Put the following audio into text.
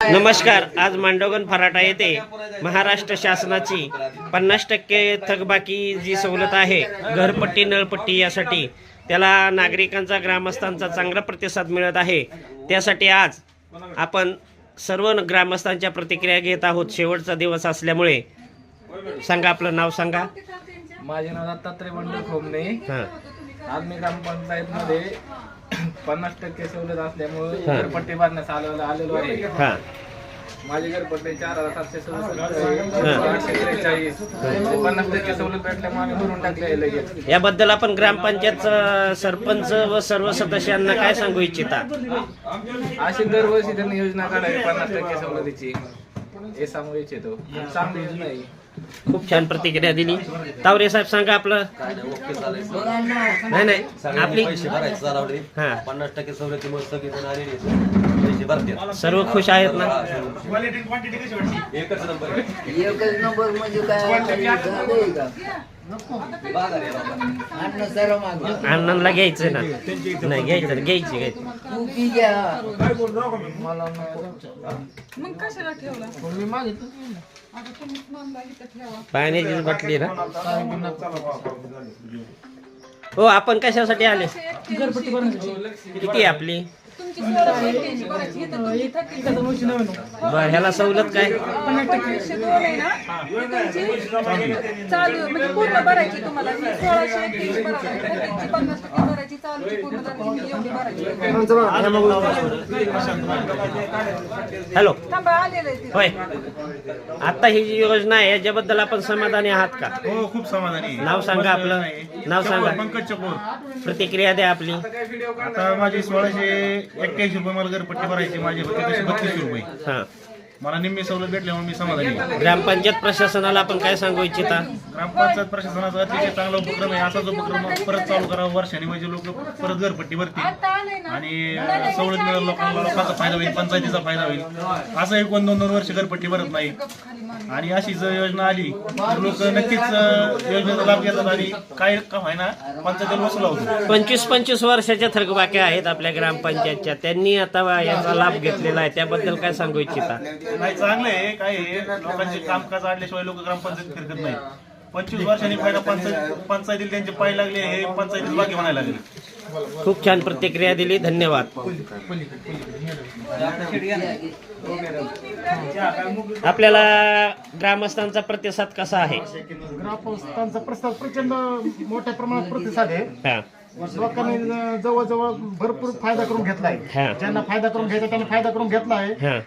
नमस्कार. आज मांडवगण फराटा येथे महाराष्ट्र शासनाची 50% थकबाकी जी सवलत आहे घरपट्टी नळपट्टी यासाठी त्याला नागरिकांचा ग्रामस्थांचा चांगला प्रतिसाद मिळत आहे. त्यासाठी आज आपण सर्व ग्रामस्थांच्या प्रतिक्रिया घेत आहोत. शेवटचा दिवस असल्यामुळे सांगा, आपलं नाव सांगा. माझे नाव दत्तात्रय बंडू खोमणे. हां आज मी ग्रामपंचायतमध्ये 50% सवलत असल्यामुळे घरपट्टी बांधण्यास आलेलो आहे. हां माझी घरपट्टी 4,743 50% सवलत भेटल्यामुळे आम्ही भरून टाकले आहे लगेच. याबद्दल आपण ग्रामपंचायत सरपंच व सर्व सदस्यांना काय सांगू इच्छिता? अशी दरवर्षी त्यांनी योजना काढावी 50% सवलतीची, हे सांगू इच्छितो. चांगली योजना आहे. खूप छान प्रतिक्रिया दिली. तावरे साहेब सांगा आपलं. नाही आपली हां 50% सवलतीमुळे सगळेजण आलेले पैसे भरतात. सर्व खुश आहेत ना? एकच नंबर एकच नंबर म्हणजे काय अण्णांना घ्यायचं ना? नाही घ्यायचं, घ्यायची. तू पी घ्या. मला नको. मग कशाला ठेवला? मी मागितलं. आता तुम्हीच मानला इथं ठेवा. पाण्याचीच बाटली ना? हो, आपण कशासाठी आले? घरपट्टी किती आहे आपली? तुमची सोळाशे एक्क्याऐंशी भरायची इथं तुमची थकीत बरं, ह्याला सवलत काय? 102 आहे ना, ती तुमची चालू म्हणजे पूर्ण भरायची. तुम्हाला 1681 भरायची, थकीतची 50% भरायची, चालूची पूर्ण भरायची, एवढी भरायची. हॅलो, थांबा, आलेलं आहे ते. होय. आता ही जी योजना आहे याच्याबद्दल आपण समाधानी आहात का? हो, खूप समाधानी. नाव सांगा आपलं. नाव सांगा. पंकज चकोर. प्रतिक्रिया द्या आपली. आता माझी 1681 रुपये मला घरपट्टी भरायची, माझी होती तशी 32 रुपये. हां, मला निम्मी सवलत भेटल्यामुळे मी समाधानी आहे. ग्रामपंचायत प्रशासनाला आपण काय सांगू इच्छिता? ग्रामपंचायत प्रशासनाचा अतिशय चांगला उपक्रम आहे. असाच उपक्रम परत चालू करावा वर्षांनी, म्हणजे लोक परत घरपट्टी भरतील आणि सवलत मिळेल लोकांना, लोकांचा फायदा होईल, पंचायतीचा फायदा होईल. असं एक 2-2 वर्ष घरपट्टी भरत नाही. आणि अशी जर योजना आली तर लोक नक्कीच योजनेचा लाभ घेतात आणि काय का व्हायना पंचायतीला वसूल होतो. 25 वर्षाच्या थकबाक्या आहेत आपल्या ग्रामपंचायतच्या. त्यांनी आता याचा लाभ घेतलेला आहे, त्याबद्दल काय सांगू इच्छिता? नाही, चांगलं आहे. काय आहे, लोकांचे कामकाज आडल्याशिवाय लोक ग्रामपंचायत फिरकत नाही. 25 वर्षांनी फायदा पंचायतीला त्यांचे पाय लागले, हे पंचायतीला बाकी म्हणायला लागले. खूप छान प्रतिक्रिया दिली. धन्यवाद. आपल्याला ग्रामस्थांचा प्रतिसाद कसा आहे? ग्रामस्थांचा प्रतिसाद प्रचंड मोठ्या प्रमाणात प्रतिसाद आहे. हां लोकांनी जवळजवळ भरपूर फायदा करून घेतला आहे. हां ज्यांना फायदा करून घ्यायचा त्यांनी फायदा करून घेतला आहे. हां